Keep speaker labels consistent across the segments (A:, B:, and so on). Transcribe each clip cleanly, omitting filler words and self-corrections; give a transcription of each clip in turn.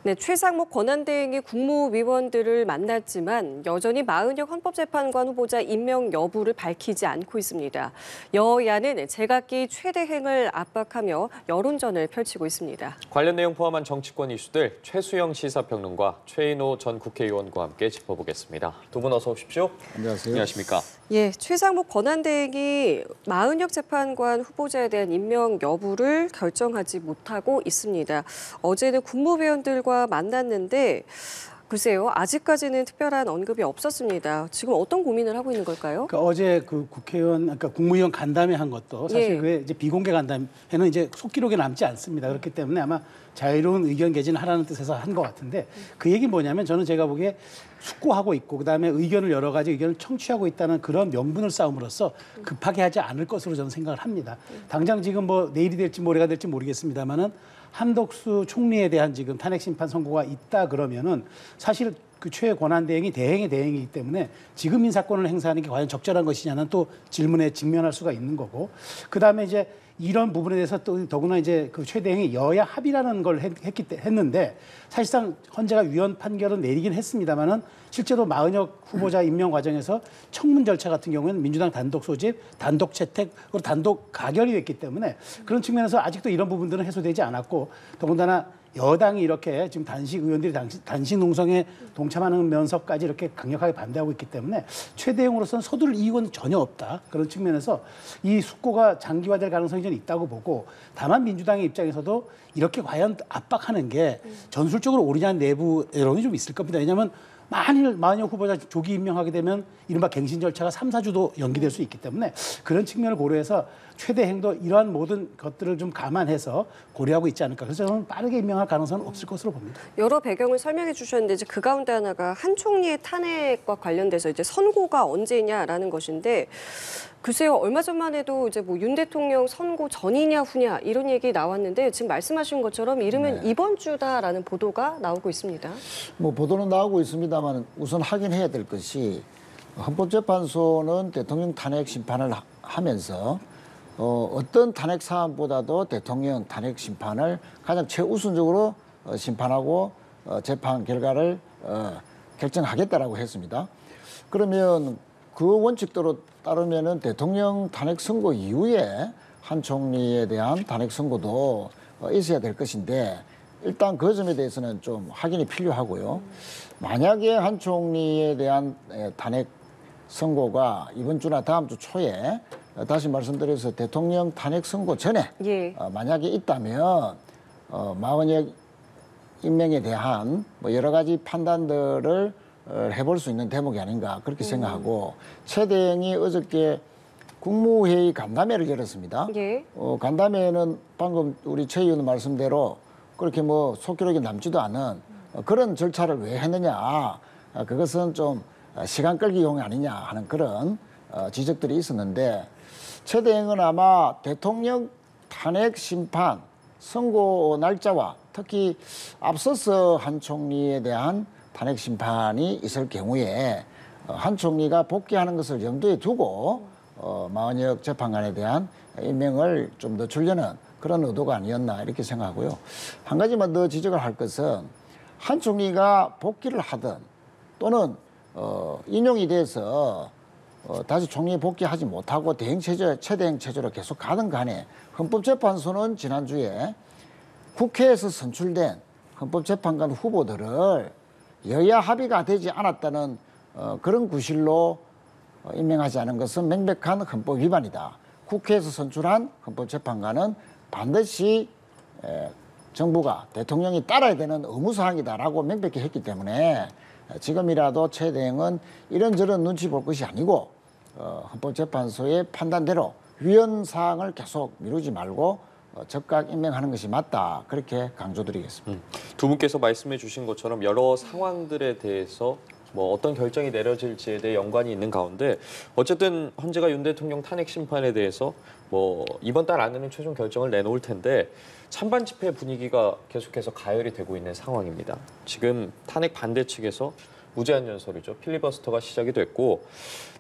A: 네, 최상목 권한대행이 국무위원들을 만났지만 여전히 마은혁 헌법재판관 후보자 임명 여부를 밝히지 않고 있습니다. 여야는 제각기 최대행을 압박하며 여론전을 펼치고 있습니다.
B: 관련 내용 포함한 정치권 이슈들 최수영 시사평론가 최인호 전 국회의원과 함께 짚어보겠습니다. 두 분 어서 오십시오.
C: 안녕하세요.
B: 안녕하십니까.
A: 예, 최상목 권한대행이 마은혁 재판관 후보자에 대한 임명 여부를 결정하지 못하고 있습니다. 어제는 국무위원들과 만났는데 글쎄요, 아직까지는 특별한 언급이 없었습니다. 지금 어떤 고민을 하고 있는 걸까요?
C: 그러니까 어제 그 그러니까 국무위원 간담회 한 것도 사실 그게 이제 비공개 간담회는 이제 속기록에 남지 않습니다. 그렇기 때문에 아마 자유로운 의견 개진을 하라는 뜻에서 한 것 같은데 그 얘기는 뭐냐면 저는 제가 보기에 숙고하고 있고 그다음에 의견을 여러 가지 의견을 청취하고 있다는 그런 명분을 쌓음으로써 급하게 하지 않을 것으로 저는 생각을 합니다. 당장 지금 뭐 내일이 될지 모레가 될지 모르겠습니다만은 한덕수 총리에 대한 지금 탄핵 심판 선고가 있다 그러면은 사실 그 최 권한대행이 대행의 대행이기 때문에 지금 인사권을 행사하는 게 과연 적절한 것이냐는 또 질문에 직면할 수가 있는 거고 그다음에 이제 이런 부분에 대해서 또 더구나 이제 그 최대행이 여야 합의라는 걸 했는데 사실상 헌재가 위헌 판결은 내리긴 했습니다만은 실제로 마은혁 후보자 임명 과정에서 청문 절차 같은 경우에는 민주당 단독 소집, 단독 채택, 그리고 단독 가결이 됐기 때문에 그런 측면에서 아직도 이런 부분들은 해소되지 않았고 더군다나 여당이 이렇게 지금 단식 의원들이 단식 농성에 동참하는 면서까지 이렇게 강력하게 반대하고 있기 때문에 최대행으로서는 서두를 이유는 전혀 없다. 그런 측면에서 이 숙고가 장기화될 가능성이 좀 있다고 보고 다만 민주당의 입장에서도 이렇게 과연 압박하는 게 전술적으로 옳으냐는 내부 여론이 좀 있을 겁니다. 왜냐하면 만일 마은혁 후보자 조기 임명하게 되면 이른바 갱신 절차가 3, 4주도 연기될 수 있기 때문에 그런 측면을 고려해서 최대행도 이러한 모든 것들을 좀 감안해서 고려하고 있지 않을까. 그래서 저는 빠르게 임명할 가능성은 없을 것으로 봅니다.
A: 여러 배경을 설명해 주셨는데 이제 그 가운데 하나가 한 총리의 탄핵과 관련돼서 이제 선고가 언제냐라는 것인데 글쎄요, 얼마 전만 해도 이제 뭐 윤 대통령 선고 전이냐 후냐 이런 얘기 나왔는데 지금 말씀하신 것처럼 이르면 이번 주다라는 보도가 나오고 있습니다.
D: 뭐 보도는 나오고 있습니다만 우선 확인해야 될 것이 헌법재판소는 대통령 탄핵 심판을 하면서 어떤 탄핵 사안보다도 대통령 탄핵 심판을 가장 최우선적으로 심판하고 재판 결과를 결정하겠다라고 했습니다. 그러면 그 원칙대로 따르면은 대통령 탄핵 선고 이후에 한 총리에 대한 탄핵 선고도 있어야 될 것인데 일단 그 점에 대해서는 좀 확인이 필요하고요. 만약에 한 총리에 대한 탄핵 선고가 이번 주나 다음 주 초에 다시 말씀드려서 대통령 탄핵 선고 전에 만약에 있다면 마은혁 임명에 대한 뭐 여러 가지 판단들을 해볼 수 있는 대목이 아닌가 그렇게 생각하고 최대행이 어저께 국무회의 간담회를 열었습니다. 간담회는 방금 우리 최 의원 말씀대로 그렇게 뭐 속기록에 남지도 않은 그런 절차를 왜 했느냐 그것은 좀 시간 끌기용 아니냐 하는 그런 지적들이 있었는데 최대행은 아마 대통령 탄핵 심판 선고 날짜와 특히 앞서서 한 총리에 대한 탄핵 심판이 있을 경우에 한 총리가 복귀하는 것을 염두에 두고 마은혁 재판관에 대한 임명을 좀 늦추려는 그런 의도가 아니었나 이렇게 생각하고요. 한 가지만 더 지적을 할 것은 한 총리가 복귀를 하든 또는 인용이 돼서 다시 총리에 복귀하지 못하고 대행 체제, 최대행 체제로 계속 가든 간에 헌법재판소는 지난주에 국회에서 선출된 헌법재판관 후보들을 여야 합의가 되지 않았다는 그런 구실로 임명하지 않은 것은 명백한 헌법 위반이다. 국회에서 선출한 헌법재판관은 반드시 정부가 대통령이 따라야 되는 의무사항이다라고 명백히 했기 때문에 지금이라도 최 대행은 이런저런 눈치 볼 것이 아니고 헌법재판소의 판단대로 위헌사항을 계속 미루지 말고 즉각 임명하는 것이 맞다. 그렇게 강조드리겠습니다.
B: 두 분께서 말씀해 주신 것처럼 여러 상황들에 대해서 뭐 어떤 결정이 내려질지에 대해 연관이 있는 가운데 어쨌든 헌재가 윤 대통령 탄핵 심판에 대해서 뭐 이번 달 안에는 최종 결정을 내놓을 텐데 찬반 집회 분위기가 계속해서 가열이 되고 있는 상황입니다. 지금 탄핵 반대 측에서 무제한 연설이죠. 필리버스터가 시작이 됐고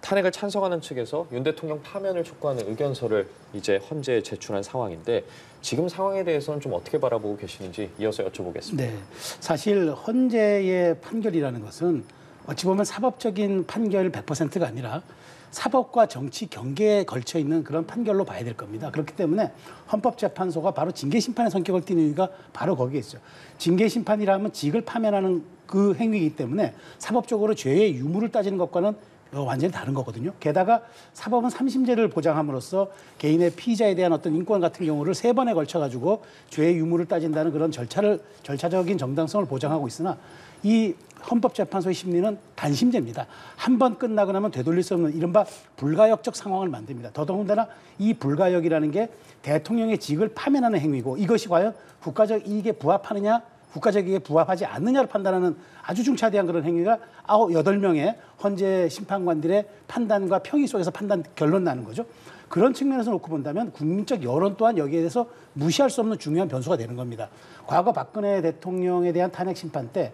B: 탄핵을 찬성하는 측에서 윤 대통령 파면을 촉구하는 의견서를 이제 헌재에 제출한 상황인데 지금 상황에 대해서는 좀 어떻게 바라보고 계시는지 이어서 여쭤보겠습니다.
C: 네, 사실 헌재의 판결이라는 것은 어찌 보면 사법적인 판결 100%가 아니라 사법과 정치 경계에 걸쳐 있는 그런 판결로 봐야 될 겁니다. 그렇기 때문에 헌법재판소가 바로 징계심판의 성격을 띠는 이유가 바로 거기에 있죠. 징계심판이라면 직을 파면하는 그 행위이기 때문에 사법적으로 죄의 유무를 따지는 것과는 완전히 다른 거거든요. 게다가 사법은 3심제를 보장함으로써 개인의 피의자에 대한 어떤 인권 같은 경우를 3번에 걸쳐가지고 죄의 유무를 따진다는 그런 절차적인 정당성을 보장하고 있으나 이 헌법재판소의 심리는 단심제입니다. 한 번 끝나고 나면 되돌릴 수 없는 이른바 불가역적 상황을 만듭니다. 더더군다나 이 불가역이라는 게 대통령의 직을 파면하는 행위고 이것이 과연 국가적 이익에 부합하느냐 국가적 이익에 부합하지 않느냐를 판단하는 아주 중차대한 그런 행위가 8명의 헌재 심판관들의 판단과 평의 속에서 결론 나는 거죠. 그런 측면에서 놓고 본다면 국민적 여론 또한 여기에 대해서 무시할 수 없는 중요한 변수가 되는 겁니다. 과거 박근혜 대통령에 대한 탄핵 심판 때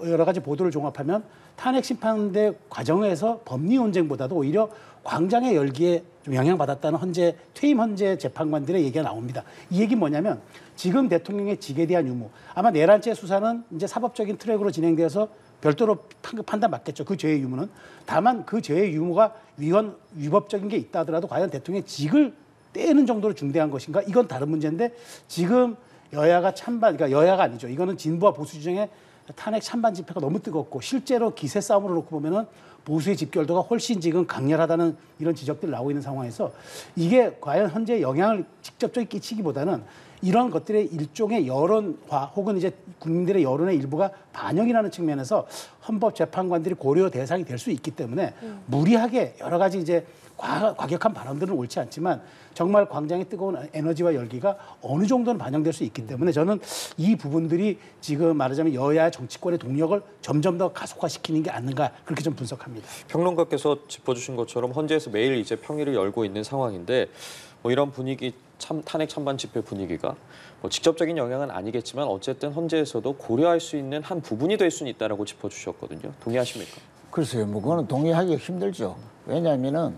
C: 여러 가지 보도를 종합하면 탄핵 심판대 과정에서 법리 논쟁보다도 오히려 광장의 열기에 좀 영향받았다는 퇴임 헌재 재판관들의 얘기가 나옵니다. 이 얘기는 뭐냐면 지금 대통령의 직에 대한 유무, 아마 내란죄 수사는 이제 사법적인 트랙으로 진행되어서 별도로 판단받겠죠. 그 죄의 유무는. 다만 그 죄의 유무가 위법적인 게 있다 하더라도 과연 대통령의 직을 떼는 정도로 중대한 것인가? 이건 다른 문제인데 지금 여야가 그러니까 여야가 아니죠. 이거는 진보와 보수 주장의 탄핵 찬반 집회가 너무 뜨겁고 실제로 기세 싸움으로 놓고 보면은 보수의 집결도가 훨씬 지금 강렬하다는 이런 지적들이 나오고 있는 상황에서 이게 과연 현재 영향을 직접적으로 끼치기보다는 이런 것들의 일종의 여론화 혹은 이제 국민들의 여론의 일부가 반영이라는 측면에서 헌법재판관들이 고려 대상이 될 수 있기 때문에 무리하게 여러 가지 이제 과격한 발언들은 옳지 않지만 정말 광장의 뜨거운 에너지와 열기가 어느 정도는 반영될 수 있기 때문에 저는 이 부분들이 지금 말하자면 여야 정치권의 동력을 점점 더 가속화시키는 게 아닌가 그렇게 좀 분석합니다.
B: 평론가께서 짚어주신 것처럼 헌재에서 매일 이제 평일을 열고 있는 상황인데 이런 분위기 탄핵 찬반 집회 분위기가 직접적인 영향은 아니겠지만 어쨌든 헌재에서도 고려할 수 있는 한 부분이 될 수는 있다라고 짚어주셨거든요. 동의하십니까?
D: 글쎄요, 그거는 동의하기가 힘들죠. 왜냐하면은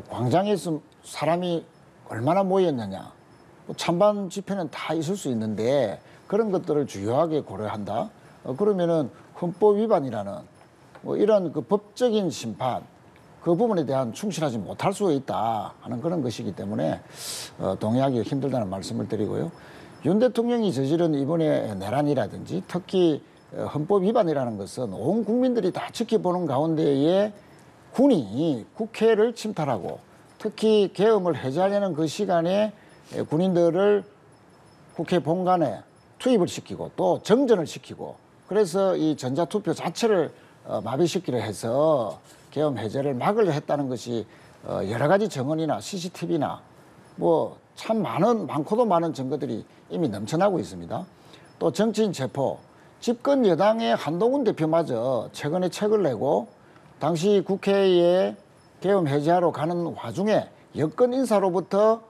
D: 광장에서 사람이 얼마나 모였느냐. 찬반 집회는 다 있을 수 있는데 그런 것들을 주요하게 고려한다. 그러면은 헌법 위반이라는 이런 그 법적인 심판 그 부분에 대한 충실하지 못할 수 있다 하는 그런 것이기 때문에 동의하기가 힘들다는 말씀을 드리고요. 윤 대통령이 저지른 이번에 내란이라든지 특히 헌법 위반이라는 것은 온 국민들이 다 지켜보는 가운데에 군이 국회를 침탈하고 특히 계엄을 해제하려는 그 시간에 군인들을 국회 본관에 투입을 시키고 또 정전을 시키고 그래서 이 전자투표 자체를 마비시키려 해서 계엄 해제를 막으려 했다는 것이 여러 가지 정언이나 CCTV나 참 많고도 많은 증거들이 이미 넘쳐나고 있습니다. 또 정치인 체포, 집권 여당의 한동훈 대표마저 최근에 책을 내고 당시 국회에 계엄 해제하러 가는 와중에 여권 인사로부터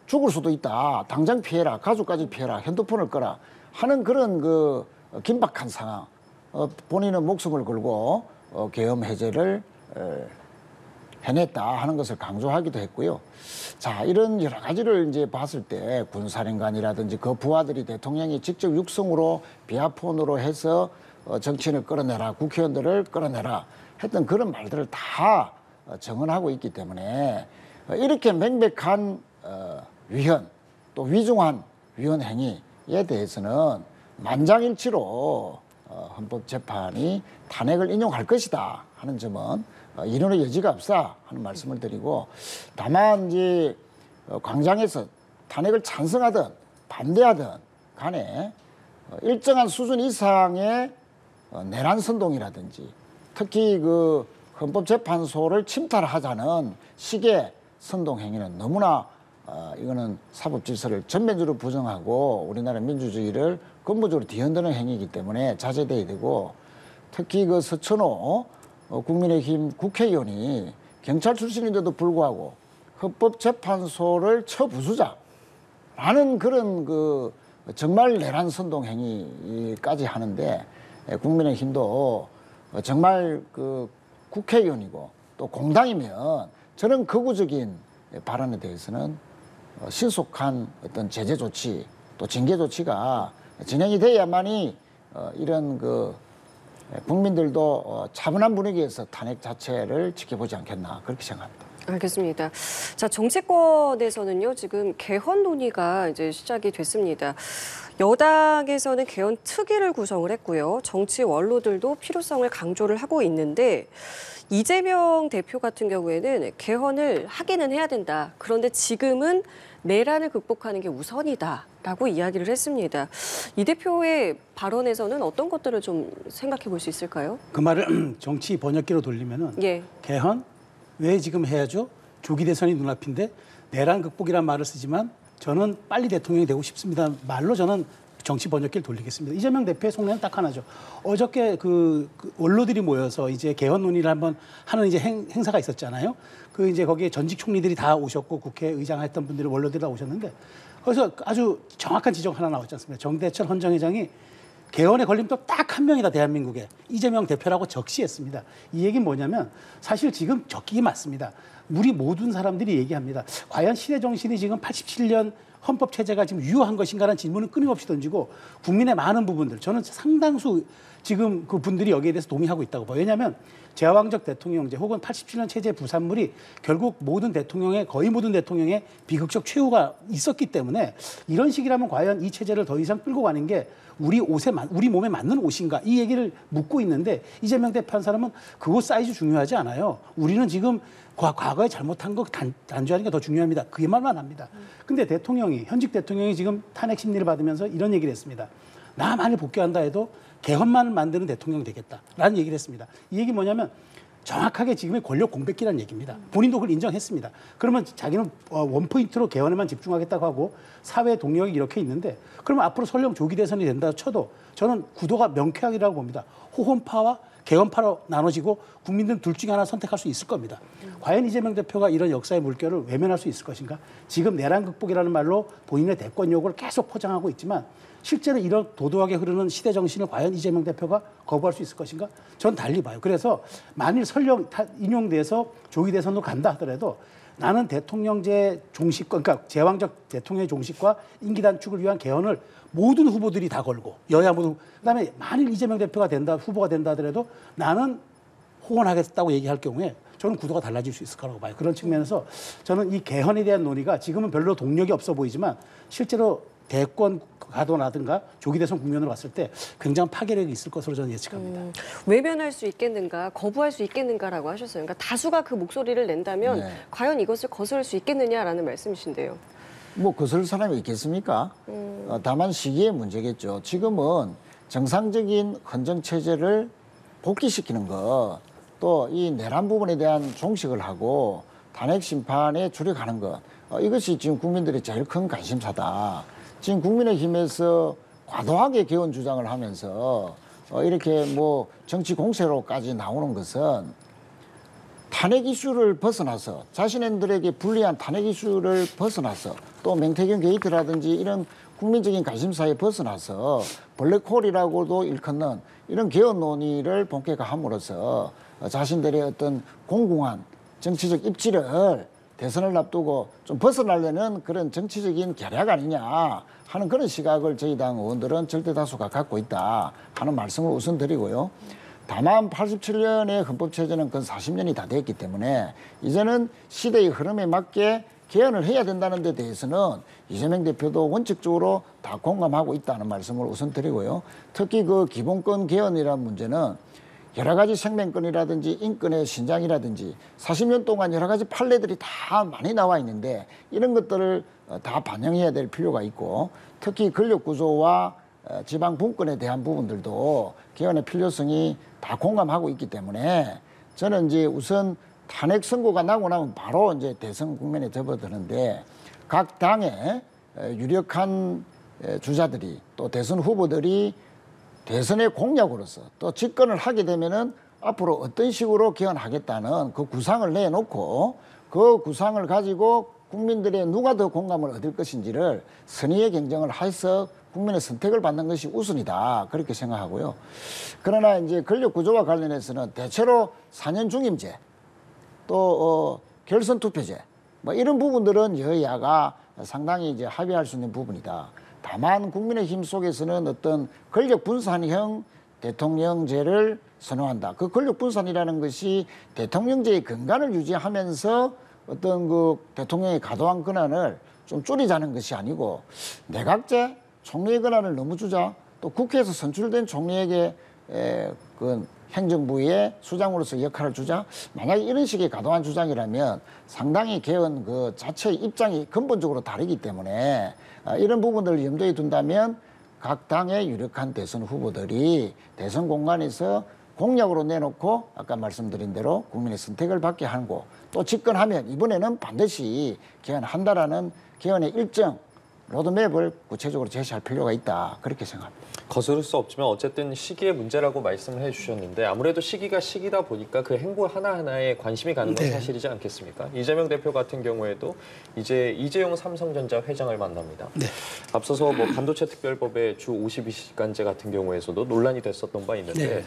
D: 죽을 수도 있다. 당장 피해라. 가족까지 피해라. 핸드폰을 꺼라. 하는 그런 그 긴박한 상황. 본인은 목숨을 걸고 계엄 해제를 해냈다 하는 것을 강조하기도 했고요. 자, 이런 여러 가지를 이제 봤을 때 군사령관이라든지 그 부하들이 대통령이 직접 육성으로 비아폰으로 해서 정치인을 끌어내라, 국회의원들을 끌어내라 했던 그런 말들을 다 정언하고 있기 때문에 이렇게 명백한 위헌 또 위중한 위헌 행위에 대해서는 만장일치로 헌법재판이 탄핵을 인용할 것이다 하는 점은 이론의 여지가 없다 하는 말씀을 드리고 다만 이제 광장에서 탄핵을 찬성하든 반대하든 간에 일정한 수준 이상의 내란 선동이라든지 특히 그 헌법재판소를 침탈하자는 식의 선동 행위는 너무나 이거는 사법 질서를 전면적으로 부정하고 우리나라 민주주의를 근본적으로 뒤흔드는 행위이기 때문에 자제돼야 되고 특히 그 서천호 국민의힘 국회의원이 경찰 출신인데도 불구하고 헌법재판소를 쳐부수자라는 그런 그 정말 내란 선동 행위까지 하는데 국민의힘도 정말 그 국회의원이고 또 공당이면 저런 극우적인 발언에 대해서는 신속한 어떤 제재 조치 또 징계 조치가 진행이 돼야만이 이런 그 국민들도 차분한 분위기에서 탄핵 자체를 지켜보지 않겠나 그렇게 생각합니다.
A: 알겠습니다. 자, 정치권에서는요, 지금 개헌 논의가 이제 시작이 됐습니다. 여당에서는 개헌 특위를 구성을 했고요. 정치 원로들도 필요성을 강조를 하고 있는데 이재명 대표 같은 경우에는 개헌을 하기는 해야 된다. 그런데 지금은 내란을 극복하는 게 우선이다라고 이야기를 했습니다. 이 대표의 발언에서는 어떤 것들을 좀 생각해 볼 수 있을까요?
C: 그 말을 정치 번역기로 돌리면은
A: 예.
C: 개헌 왜 지금 해야죠? 조기 대선이 눈앞인데 내란 극복이란 말을 쓰지만 저는 빨리 대통령이 되고 싶습니다. 말로 저는 정치 번역기를 돌리겠습니다. 이재명 대표의 속내는 딱 하나죠. 어저께 그 원로들이 모여서 이제 개헌 논의를 한번 하는 이제 행사가 있었잖아요. 그 이제 거기에 전직 총리들이 다 오셨고 국회의장 했던 분들이 원로들이 다 오셨는데 거기서 아주 정확한 지적 하나 나왔지 않습니까? 정대철 헌정회장이 개헌의 걸림돌 딱 한 명이다 대한민국에 이재명 대표라고 적시했습니다. 이 얘기는 뭐냐면 사실 지금 적기가 맞습니다. 우리 모든 사람들이 얘기합니다. 과연 시대 정신이 지금 87년 헌법 체제가 지금 유효한 것인가라는 질문을 끊임없이 던지고 국민의 많은 부분들 저는 상당수 지금 그 분들이 여기에 대해서 동의하고 있다고 봐요. 왜냐하면 제왕적 대통령제 혹은 87년 체제 부산물이 결국 거의 모든 대통령의 비극적 최후가 있었기 때문에 이런 식이라면 과연 이 체제를 더 이상 끌고 가는 게 우리 몸에 맞는 옷인가 이 얘기를 묻고 있는데 이재명 대표 한 사람은 그 옷 사이즈 중요하지 않아요. 우리는 지금 과거에 잘못한 거 단죄하는 게 더 중요합니다. 그 말만 합니다. 근데 현직 대통령이 지금 탄핵 심리를 받으면서 이런 얘기를 했습니다. 나 만일 복귀한다 해도 개헌만 만드는 대통령이 되겠다라는 얘기를 했습니다. 이 얘기 뭐냐면 정확하게 지금의 권력 공백기라는 얘기입니다. 본인도 그걸 인정했습니다. 그러면 자기는 원포인트로 개헌에만 집중하겠다고 하고 사회 동력이 이렇게 있는데 그러면 앞으로 설령 조기 대선이 된다 쳐도 저는 구도가 명쾌하기라고 봅니다. 호헌파와 개헌파로 나눠지고 국민들은 둘 중에 하나 선택할 수 있을 겁니다. 과연 이재명 대표가 이런 역사의 물결을 외면할 수 있을 것인가? 지금 내란 극복이라는 말로 본인의 대권 요구를 계속 포장하고 있지만 실제로 이런 도도하게 흐르는 시대 정신을 과연 이재명 대표가 거부할 수 있을 것인가? 전 달리 봐요. 그래서 만일 설령 인용돼서 조기 대선으로 간다 하더라도 나는 대통령제 종식과 그러니까 제왕적 대통령의 종식과 임기 단축을 위한 개헌을 모든 후보들이 다 걸고 여야 모두 그다음에 만일 이재명 대표가 후보가 된다 하더라도 나는 호언하겠다고 얘기할 경우에 저는 구도가 달라질 수 있을 거라고 봐요. 그런 측면에서 저는 이 개헌에 대한 논의가 지금은 별로 동력이 없어 보이지만 실제로 대권 가도라든가 조기 대선 국면으로 봤을 때 굉장한 파괴력이 있을 것으로 저는 예측합니다.
A: 외면할 수 있겠는가, 거부할 수 있겠는가라고 하셨어요. 그러니까 다수가 그 목소리를 낸다면
D: 네.
A: 과연 이것을 거스를 수 있겠느냐라는 말씀이신데요.
D: 뭐 거슬 사람이 있겠습니까? 다만 시기의 문제겠죠. 지금은 정상적인 헌정 체제를 복귀시키는 것, 또 이 내란 부분에 대한 종식을 하고 탄핵 심판에 주력하는 것, 이것이 지금 국민들의 제일 큰 관심사다. 지금 국민의힘에서 과도하게 개헌 주장을 하면서 이렇게 뭐 정치 공세로까지 나오는 것은 탄핵 이슈를 벗어나서 자신들에게 불리한 탄핵 이슈를 벗어나서 또 맹태경 게이트라든지 이런 국민적인 관심사에 벗어나서 블랙홀이라고도 일컫는 이런 개헌 논의를 본격화함으로써 자신들의 어떤 공공한 정치적 입지를 대선을 앞두고 좀 벗어나려는 그런 정치적인 계략 아니냐 하는 그런 시각을 저희 당 의원들은 절대 다수가 갖고 있다 하는 말씀을 우선 드리고요. 다만 87년의 헌법체제는 근 40년이 다 됐기 때문에 이제는 시대의 흐름에 맞게 개헌을 해야 된다는 데 대해서는 이재명 대표도 원칙적으로 다 공감하고 있다는 말씀을 우선 드리고요. 특히 그 기본권 개헌이라는 문제는 여러 가지 생명권이라든지 인권의 신장이라든지 40년 동안 여러 가지 판례들이 다 많이 나와 있는데 이런 것들을 다 반영해야 될 필요가 있고 특히 권력 구조와 지방 분권에 대한 부분들도 개헌의 필요성이 다 공감하고 있기 때문에 저는 이제 우선 탄핵 선고가 나고 나면 바로 이제 대선 국면에 접어드는데 각 당의 유력한 주자들이 또 대선 후보들이 대선의 공약으로서 또 집권을 하게 되면은 앞으로 어떤 식으로 개헌하겠다는 그 구상을 내놓고 그 구상을 가지고 국민들의 누가 더 공감을 얻을 것인지를 선의의 경쟁을 해서 국민의 선택을 받는 것이 우선이다. 그렇게 생각하고요. 그러나 이제 권력 구조와 관련해서는 대체로 4년 중임제 또 결선 투표제 뭐 이런 부분들은 여야가 상당히 이제 합의할 수 있는 부분이다. 다만 국민의힘 속에서는 어떤 권력 분산형 대통령제를 선호한다. 그 권력 분산이라는 것이 대통령제의 근간을 유지하면서 어떤 그 대통령의 과도한 권한을 좀 줄이자는 것이 아니고 내각제 총리의 권한을 너무 주자. 또 국회에서 선출된 총리에게 그 행정부의 수장으로서 역할을 주자. 만약에 이런 식의 과도한 주장이라면 상당히 개헌 그 자체의 입장이 근본적으로 다르기 때문에 이런 부분들을 염두에 둔다면 각 당의 유력한 대선 후보들이 대선 공간에서 공약으로 내놓고 아까 말씀드린 대로 국민의 선택을 받게 하고 또 집권하면 이번에는 반드시 개헌한다라는 개헌의 일정 로드맵을 구체적으로 제시할 필요가 있다. 그렇게 생각합니다.
B: 거스를 수 없지만 어쨌든 시기의 문제라고 말씀을 해주셨는데 아무래도 시기가 시기다 보니까 그 행보 하나하나에 관심이 가는 건 사실이지 않겠습니까? 이재명 대표 같은 경우에도 이제 이재용 삼성전자 회장을 만납니다. 네. 앞서서 뭐 반도체 특별법의 주 52시간제 같은 경우에서도 논란이 됐었던 바 있는데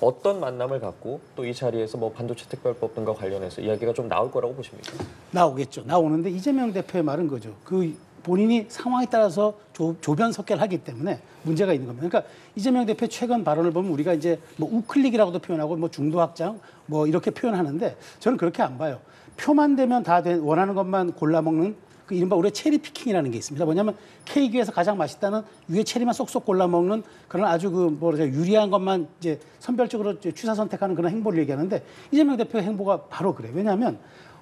B: 어떤 만남을 갖고 또 이 자리에서 뭐 반도체 특별법 등과 관련해서 이야기가 좀 나올 거라고 보십니까?
C: 나오겠죠. 나오는데 이재명 대표의 말은 거죠. 그 본인이 상황에 따라서 조변석계를 하기 때문에 문제가 있는 겁니다. 그러니까 이재명 대표 최근 발언을 보면 우리가 이제 뭐 우클릭이라고도 표현하고 뭐 중도 확장 뭐 이렇게 표현하는데 저는 그렇게 안 봐요. 표만 되면 다 원하는 것만 골라 먹는 그 이른바 우리의 체리 피킹이라는 게 있습니다. 뭐냐면 케이크에서 가장 맛있다는 위에 체리만 쏙쏙 골라 먹는 그런 아주 그 뭐라 유리한 것만 이제 선별적으로 취사 선택하는 그런 행보를 얘기하는데 이재명 대표의 행보가 바로 그래요. 왜냐하면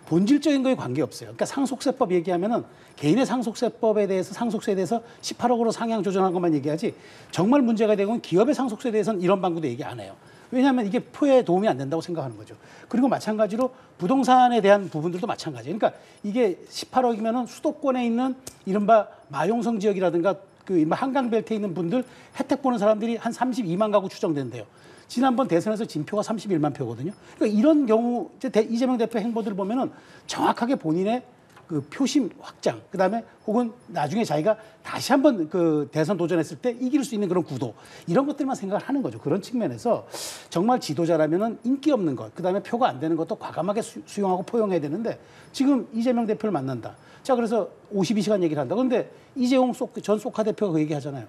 C: 본질적인 거에 관계없어요. 그러니까 상속세법 얘기하면은 개인의 상속세법에 대해서 상속세에 대해서 18억으로 상향 조정한 것만 얘기하지 정말 문제가 되고 기업의 상속세에 대해서는 이런 방구도 얘기 안 해요. 왜냐하면 이게 표에 도움이 안 된다고 생각하는 거죠. 그리고 마찬가지로 부동산에 대한 부분들도 마찬가지예요. 그러니까 이게 18억이면은 수도권에 있는 이른바 마용성 지역이라든가 그 이른바 한강벨트에 있는 분들 혜택 보는 사람들이 한 32만 가구 추정된대요. 지난번 대선에서 진표가 31만 표거든요. 그러니까 이런 경우 이재명 대표 행보들을 보면은 정확하게 본인의 그 표심 확장, 그다음에 혹은 나중에 자기가 다시 한번 그 대선 도전했을 때 이길 수 있는 그런 구도 이런 것들만 생각을 하는 거죠. 그런 측면에서 정말 지도자라면은 인기 없는 것, 그다음에 표가 안 되는 것도 과감하게 수용하고 포용해야 되는데 지금 이재명 대표를 만난다. 자, 그래서 52시간 얘기를 한다. 그런데 이재용 전 소카 대표가 그 얘기 하잖아요.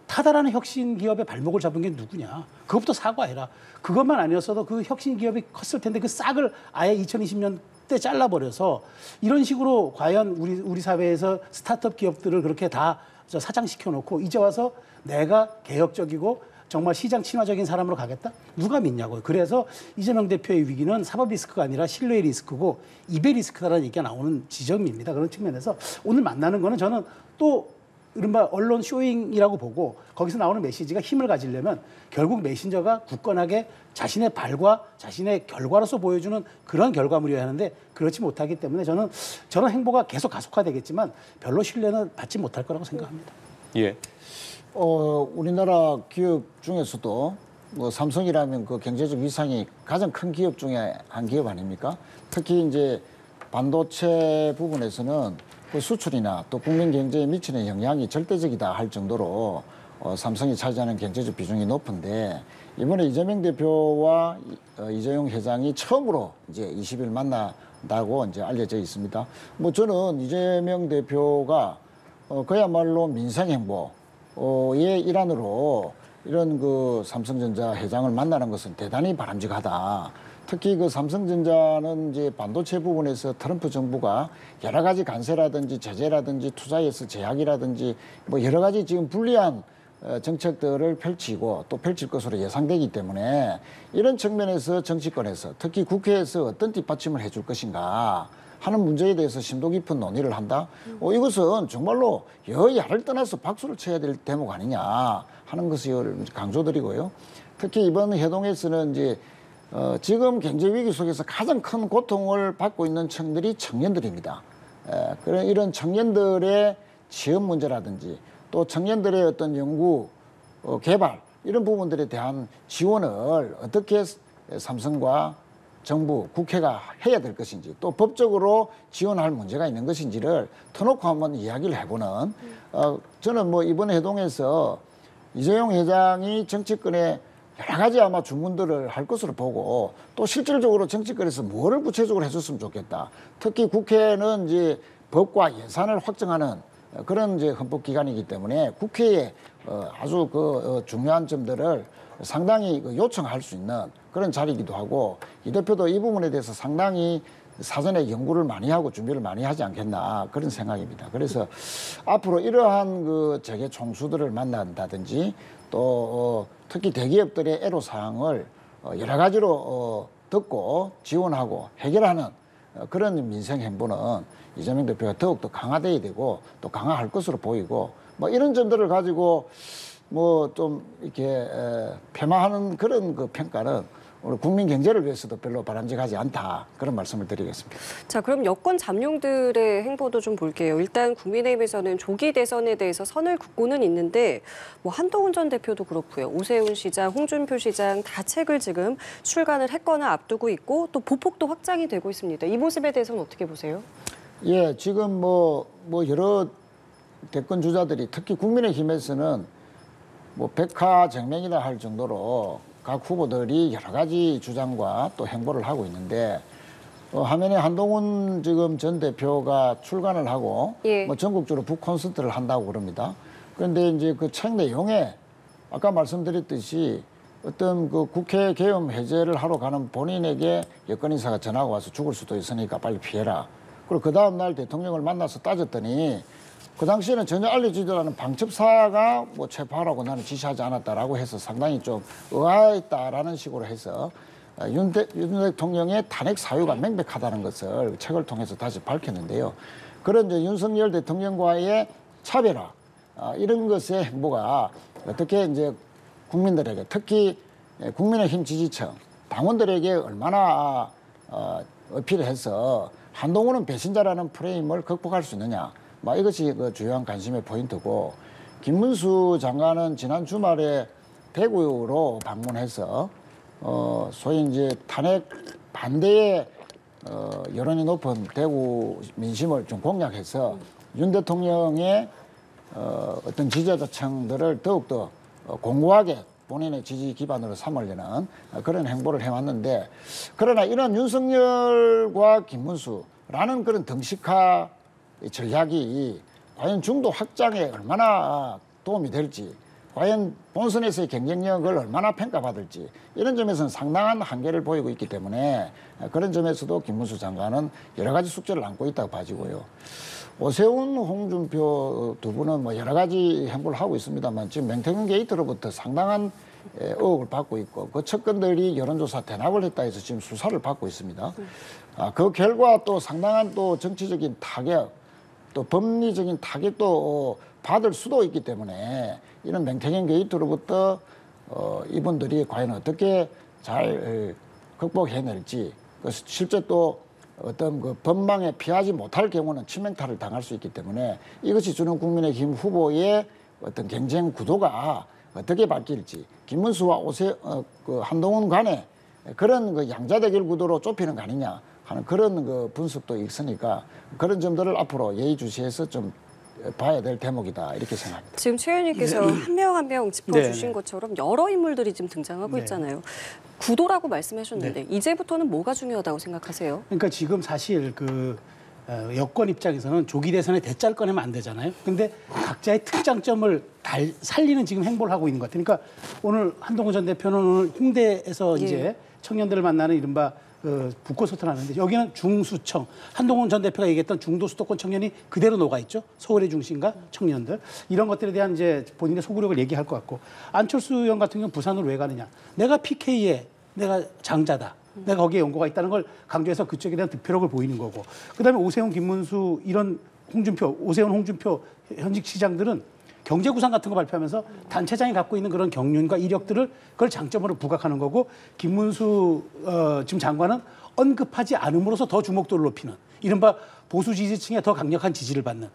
C: 타다라는 혁신 기업의 발목을 잡은 게 누구냐? 그것부터 사과해라. 그것만 아니었어도 그 혁신 기업이 컸을 텐데 그 싹을 아예 2020년 때 잘라버려서 이런 식으로 과연 우리 사회에서 스타트업 기업들을 그렇게 다 사장시켜 놓고 이제 와서 내가 개혁적이고 정말 시장 친화적인 사람으로 가겠다? 누가 믿냐고요. 그래서 이재명 대표의 위기는 사법 리스크가 아니라 신뢰의 리스크고 이배 리스크다라는 얘기가 나오는 지점입니다. 그런 측면에서 오늘 만나는 거는 저는 또 이른바 언론 쇼잉이라고 보고 거기서 나오는 메시지가 힘을 가지려면 결국 메신저가 굳건하게 자신의 발과 자신의 결과로서 보여주는 그런 결과물이어야 하는데 그렇지 못하기 때문에 저는 저런 행보가 계속 가속화되겠지만 별로 신뢰는 받지 못할 거라고 생각합니다.
B: 예.
D: 우리나라 기업 중에서도 뭐 삼성이라면 그 경제적 위상이 가장 큰 기업 중에 한 기업 아닙니까? 특히 이제 반도체 부분에서는 그 수출이나 또 국민 경제에 미치는 영향이 절대적이다 할 정도로 삼성이 차지하는 경제적 비중이 높은데 이번에 이재명 대표와 이재용 회장이 처음으로 이제 20일 만나다고 이제 알려져 있습니다. 뭐 저는 이재명 대표가 그야말로 민생 행보의 일환으로 이런 그 삼성전자 회장을 만나는 것은 대단히 바람직하다. 특히 그 삼성전자는 이제 반도체 부분에서 트럼프 정부가 여러 가지 관세라든지 제재라든지 투자에서 제약이라든지 뭐 여러 가지 지금 불리한 정책들을 펼치고 또 펼칠 것으로 예상되기 때문에 이런 측면에서 정치권에서 특히 국회에서 어떤 뒷받침을 해줄 것인가 하는 문제에 대해서 심도 깊은 논의를 한다. 이것은 정말로 여야를 떠나서 박수를 쳐야 될 대목 아니냐 하는 것을 강조드리고요. 특히 이번 회동에서는 이제 지금 경제 위기 속에서 가장 큰 고통을 받고 있는 층들이 청년들입니다. 그런 이런 청년들의 취업 문제라든지 또 청년들의 어떤 연구, 개발 이런 부분들에 대한 지원을 어떻게 삼성과 정부, 국회가 해야 될 것인지 또 법적으로 지원할 문제가 있는 것인지를 터놓고 한번 이야기를 해보는 저는 뭐 이번 회동에서 이재용 회장이 정치권에 여러 가지 아마 주문들을 할 것으로 보고 또 실질적으로 정치권에서 뭐를 구체적으로 해줬으면 좋겠다. 특히 국회는 이제 법과 예산을 확정하는 그런 이제 헌법기관이기 때문에 국회에 아주 중요한 점들을 상당히 요청할 수 있는 그런 자리이기도 하고 이 대표도 이 부분에 대해서 상당히 사전에 연구를 많이 하고 준비를 많이 하지 않겠나 그런 생각입니다. 그래서 앞으로 이러한 재계 총수들을 만난다든지 또 특히 대기업들의 애로사항을 여러 가지로 듣고 지원하고 해결하는 그런 민생 행보는 이재명 대표가 더욱더 강화돼야 되고 또 강화할 것으로 보이고 뭐 이런 점들을 가지고 뭐 좀 이렇게 폄하하는 그런 평가는 우리 국민 경제를 위해서도 별로 바람직하지 않다 그런 말씀을 드리겠습니다.
A: 자, 그럼 여권 잠룡들의 행보도 좀 볼게요. 일단 국민의힘에서는 조기 대선에 대해서 선을 긋고는 있는데 뭐 한동훈 전 대표도 그렇고요. 오세훈 시장, 홍준표 시장 다 책을 지금 출간을 했거나 앞두고 있고 또 보폭도 확장이 되고 있습니다. 이 모습에 대해서는 어떻게 보세요?
D: 예, 지금 뭐 여러 대권 주자들이 특히 국민의힘에서는 뭐 백화쟁명이라 할 정도로 각 후보들이 여러 가지 주장과 또 행보를 하고 있는데 화면에 한동훈 지금 전 대표가 출간을 하고
A: 예.
D: 뭐 전국적으로 북 콘서트를 한다고 그럽니다. 그런데 이제 그 책 내용에 아까 말씀드렸듯이 어떤 국회 계엄 해제를 하러 가는 본인에게 여권 인사가 전화가 와서 죽을 수도 있으니까 빨리 피해라. 그리고 그 다음 날 대통령을 만나서 따졌더니 그 당시에는 전혀 알려지지 않은 방첩사가 뭐 체포하라고 나는 지시하지 않았다라고 해서 상당히 좀 의아했다라는 식으로 해서 윤 대통령의 탄핵 사유가 명백하다는 것을 책을 통해서 다시 밝혔는데요. 그런 이제 윤석열 대통령과의 차별화 이런 것의 행보가 어떻게 이제 국민들에게 특히 국민의힘 지지층 당원들에게 얼마나 어필해서 한동훈은 배신자라는 프레임을 극복할 수 있느냐. 이것이 주요한 관심의 포인트고 김문수 장관은 지난 주말에 대구로 방문해서 소위 이제 탄핵 반대의 여론이 높은 대구 민심을 좀 공략해서 윤 대통령의 어떤 지지자층들을 더욱더 공고하게 본인의 지지 기반으로 삼으려는 그런 행보를 해왔는데 그러나 이런 윤석열과 김문수라는 그런 등식화 전략이 과연 중도 확장에 얼마나 도움이 될지 과연 본선에서의 경쟁력을 얼마나 평가받을지 이런 점에서는 상당한 한계를 보이고 있기 때문에 그런 점에서도 김문수 장관은 여러 가지 숙제를 안고 있다고 봐지고요. 오세훈, 홍준표 두 분은 뭐 여러 가지 행보를 하고 있습니다만 지금 맹태균 게이트로부터 상당한 의혹을 받고 있고 그 측근들이 여론조사 대납을 했다 해서 지금 수사를 받고 있습니다. 그 결과 또 상당한 또 정치적인 타격 또 법리적인 타격도 받을 수도 있기 때문에 이런 맹태균 게이트로부터 이분들이 과연 어떻게 잘 극복해낼지 실제 또 어떤 법망에 피하지 못할 경우는 치명타를 당할 수 있기 때문에 이것이 주는 국민의힘 후보의 어떤 경쟁 구도가 어떻게 바뀔지 김문수와 한동훈 간의 그런 양자 대결 구도로 좁히는 거 아니냐 하는 그런 분석도 있으니까 그런 점들을 앞으로 예의주시해서 좀 봐야 될 대목이다 이렇게 생각합니다.
A: 지금 최 의원님께서 한 명 한 명 짚어주신 것처럼 여러 인물들이 지금 등장하고
C: 네.
A: 있잖아요. 구도라고 말씀하셨는데 이제부터는 뭐가 중요하다고 생각하세요?
C: 그러니까 지금 사실 여권 입장에서는 조기 대선에 대짜를 꺼내면 안 되잖아요. 근데 각자의 특장점을 살리는 지금 행보를 하고 있는 것 같아요. 그러니까 오늘 한동훈 전 대표는 오늘 홍대에서 이제 청년들을 만나는 이른바 북콘서트를 하는데 여기는 중수청, 한동훈 전 대표가 얘기했던 중도 수도권 청년이 그대로 녹아있죠. 서울의 중심과 청년들. 이런 것들에 대한 이제 본인의 소구력을 얘기할 것 같고 안철수 의원 같은 경우는 부산으로 왜 가느냐. 내가 PK에 내가 장자다. 내가 거기에 연고가 있다는 걸 강조해서 그쪽에 대한 득표력을 보이는 거고. 그다음에 오세훈, 김문수 이런 오세훈, 홍준표 현직 시장들은 경제 구상 같은 거 발표하면서 단체장이 갖고 있는 그런 경륜과 이력들을 그걸 장점으로 부각하는 거고 김문수 지금 장관은 언급하지 않음으로써 더 주목도를 높이는 이른바 보수 지지층에 더 강력한 지지를 받는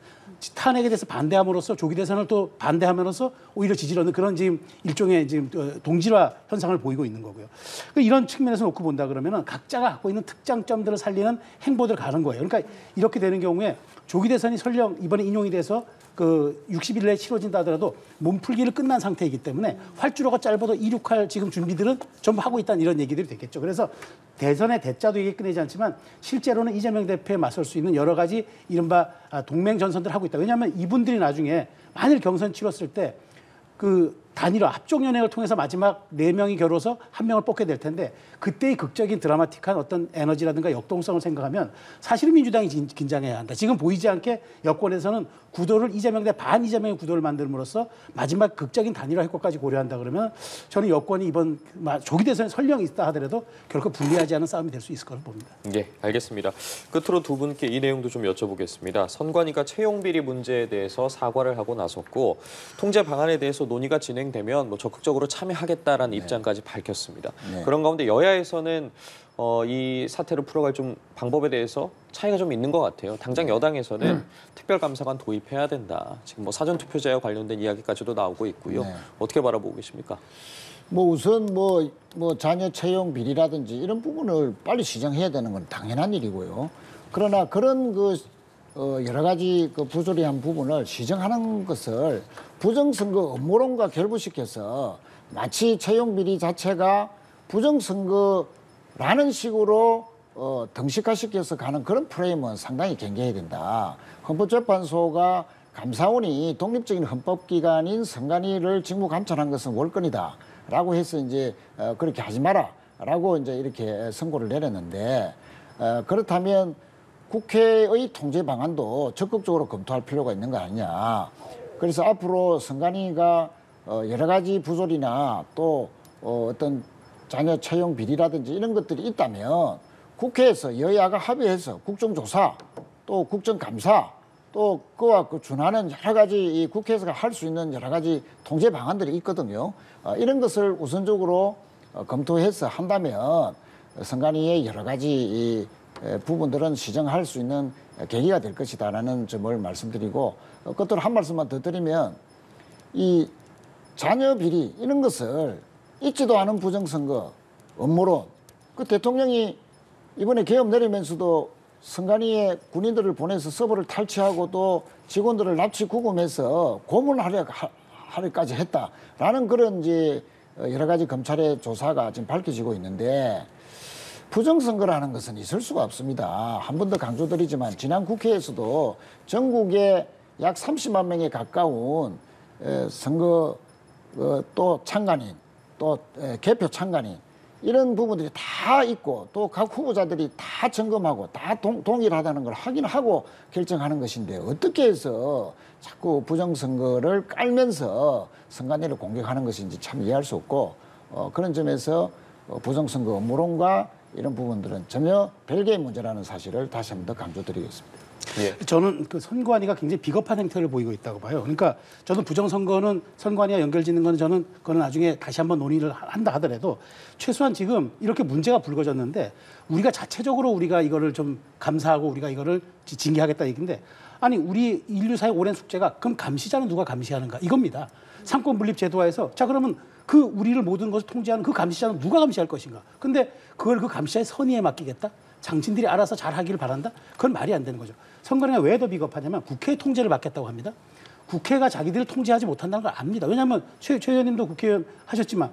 C: 탄핵에 대해서 반대함으로써 조기 대선을 또 반대하면서 오히려 지지를 얻는 그런 지금 일종의 지금 동질화 현상을 보이고 있는 거고요. 이런 측면에서 놓고 본다 그러면은 각자가 갖고 있는 특장점들을 살리는 행보들을 가는 거예요. 그러니까 이렇게 되는 경우에 조기 대선이 설령 이번에 인용이 돼서 그 60일 내에 치러진다 하더라도 몸풀기를 끝난 상태이기 때문에 활주로가 짧아도 이륙할 지금 준비들은 전부 하고 있다는 이런 얘기들이 되겠죠. 그래서 대선의 대짜도 얘기 끝내지 않지만 실제로는 이재명 대표에 맞설 수 있는 여러 가지 이른바 동맹 전선들을 하고 있다. 왜냐하면 이분들이 나중에 만일 경선 치렀을 때 그 단일화 합종연행을 통해서 마지막 4명이 겨뤄서 1명을 뽑게 될 텐데 그때의 극적인 드라마틱한 어떤 에너지라든가 역동성을 생각하면 사실은 민주당이 긴장해야 한다. 지금 보이지 않게 여권에서는 구도를 이재명 대 반 이재명의 구도를 만들므로써 마지막 극적인 단일화 효과까지 고려한다 그러면 저는 여권이 이번 조기 대선에 설령 있다 하더라도 결코 불리하지 않은 싸움이 될 수 있을 거로 봅니다.
B: 예, 알겠습니다. 끝으로 두 분께 이 내용도 좀 여쭤보겠습니다. 선관위가 채용 비리 문제에 대해서 사과를 하고 나섰고 통제 방안에 대해서 논의가 진행되면 뭐 적극적으로 참여하겠다라는 입장까지 밝혔습니다. 그런 가운데 여야에서는 이 사태를 풀어갈 좀 방법에 대해서 차이가 좀 있는 것 같아요. 당장 여당에서는 특별감사관 도입해야 된다. 지금 뭐 사전투표제와 관련된 이야기까지도 나오고 있고요. 어떻게 바라보고 계십니까?
D: 뭐 우선 뭐 자녀 채용 비리라든지 이런 부분을 빨리 시정해야 되는 건 당연한 일이고요. 그러나 그런 여러 가지 부조리한 부분을 시정하는 것을 부정선거 음모론과 결부시켜서 마치 채용 비리 자체가 부정선거라는 식으로 등식화시켜서 가는 그런 프레임은 상당히 경계해야 된다. 헌법재판소가 감사원이 독립적인 헌법기관인 선관위를 직무감찰한 것은 월권이다. 라고 해서 이제 그렇게 하지 마라. 라고 이제 이렇게 선고를 내렸는데 그렇다면 국회의 통제 방안도 적극적으로 검토할 필요가 있는 거 아니냐. 그래서 앞으로 선관위가 여러 가지 부조리나 또 어떤 자녀 채용 비리라든지 이런 것들이 있다면 국회에서 여야가 합의해서 국정조사 또 국정감사 또 그와 준하는 여러 가지 이 국회에서 할 수 있는 여러 가지 통제 방안들이 있거든요. 이런 것을 우선적으로 검토해서 한다면 선관위의 여러 가지 이 부분들은 시정할 수 있는 계기가 될 것이다라는 점을 말씀드리고 끝으로 한 말씀만 더 드리면 이 자녀 비리 이런 것을 있지도 않은 부정선거 음모론 그 대통령이 이번에 계엄 내리면서도 선관위에 군인들을 보내서 서버를 탈취하고 또 직원들을 납치 구금해서 고문하려까지 했다라는 그런 이제 여러 가지 검찰의 조사가 지금 밝혀지고 있는데 부정선거라는 것은 있을 수가 없습니다. 한 번 더 강조드리지만 지난 국회에서도 전국에 약 30만 명에 가까운 선거 또 참관인 또 개표 참관인 이런 부분들이 다 있고 또 각 후보자들이 다 점검하고 다 동일하다는 걸 확인하고 결정하는 것인데 어떻게 해서 자꾸 부정선거를 깔면서 선관위를 공격하는 것인지 참 이해할 수 없고 그런 점에서 부정선거 음모론과 이런 부분들은 전혀 별개의 문제라는 사실을 다시 한 번 더 강조드리겠습니다.
B: 예.
C: 저는 그 선관위가 굉장히 비겁한 행태를 보이고 있다고 봐요. 그러니까 저는 부정선거는 선관위와 연결짓는 건 저는 그건 나중에 다시 한번 논의를 한다 하더라도 최소한 지금 이렇게 문제가 불거졌는데 우리가 자체적으로 우리가 이거를 좀 감사하고 우리가 이거를 징계하겠다 얘기인데 아니 우리 인류사의 오랜 숙제가 그럼 감시자는 누가 감시하는가 이겁니다. 상권 분립 제도화에서 자 그러면 그 우리를 모든 것을 통제하는 그 감시자는 누가 감시할 것인가? 근데 그걸 그 감시자의 선의에 맡기겠다? 장친들이 알아서 잘하기를 바란다? 그건 말이 안 되는 거죠. 선관위가 왜 더 비겁하냐면 국회의 통제를 받겠다고 합니다. 국회가 자기들을 통제하지 못한다는 걸 압니다. 왜냐하면 최 의원님도 국회의원 하셨지만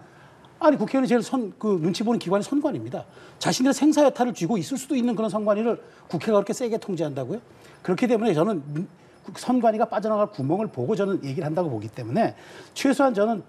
C: 아니 국회의원이 제일 눈치 보는 기관이 선관위입니다. 자신들의 생사여탈을 쥐고 있을 수도 있는 그런 선관위를 국회가 그렇게 세게 통제한다고요? 그렇기 때문에 저는 선관위가 빠져나갈 구멍을 보고 저는 얘기를 한다고 보기 때문에 최소한 저는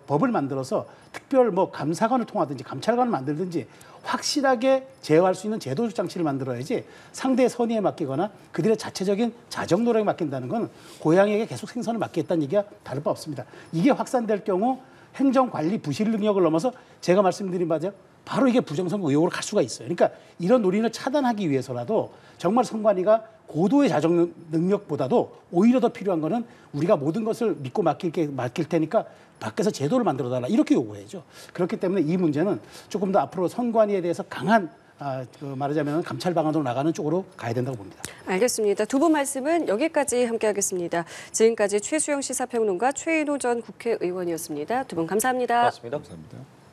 C: 법을 만들어서 특별 감사관을 통하든지 감찰관을 만들든지 확실하게 제어할 수 있는 제도적 장치를 만들어야지 상대의 선의에 맡기거나 그들의 자체적인 자정 노력에 맡긴다는 건 고양이에게 계속 생선을 맡기겠다는 얘기가 다를 바 없습니다. 이게 확산될 경우 행정관리 부실 능력을 넘어서 제가 말씀드린 바죠. 바로 이게 부정선거 의혹으로 갈 수가 있어요. 그러니까 이런 논의를 차단하기 위해서라도 정말 선관위가 고도의 자정 능력보다도 오히려 더 필요한 거는 우리가 모든 것을 믿고 맡길 테니까 밖에서 제도를 만들어달라 이렇게 요구해야죠. 그렇기 때문에 이 문제는 조금 더 앞으로 선관위에 대해서 강한 말하자면 감찰 방안으로 나가는 쪽으로 가야 된다고 봅니다.
A: 알겠습니다. 두 분 말씀은 여기까지 함께하겠습니다. 지금까지 최수영 시사평론가 최인호 전 국회의원이었습니다. 두 분 감사합니다.
B: 고맙습니다.
D: 감사합니다.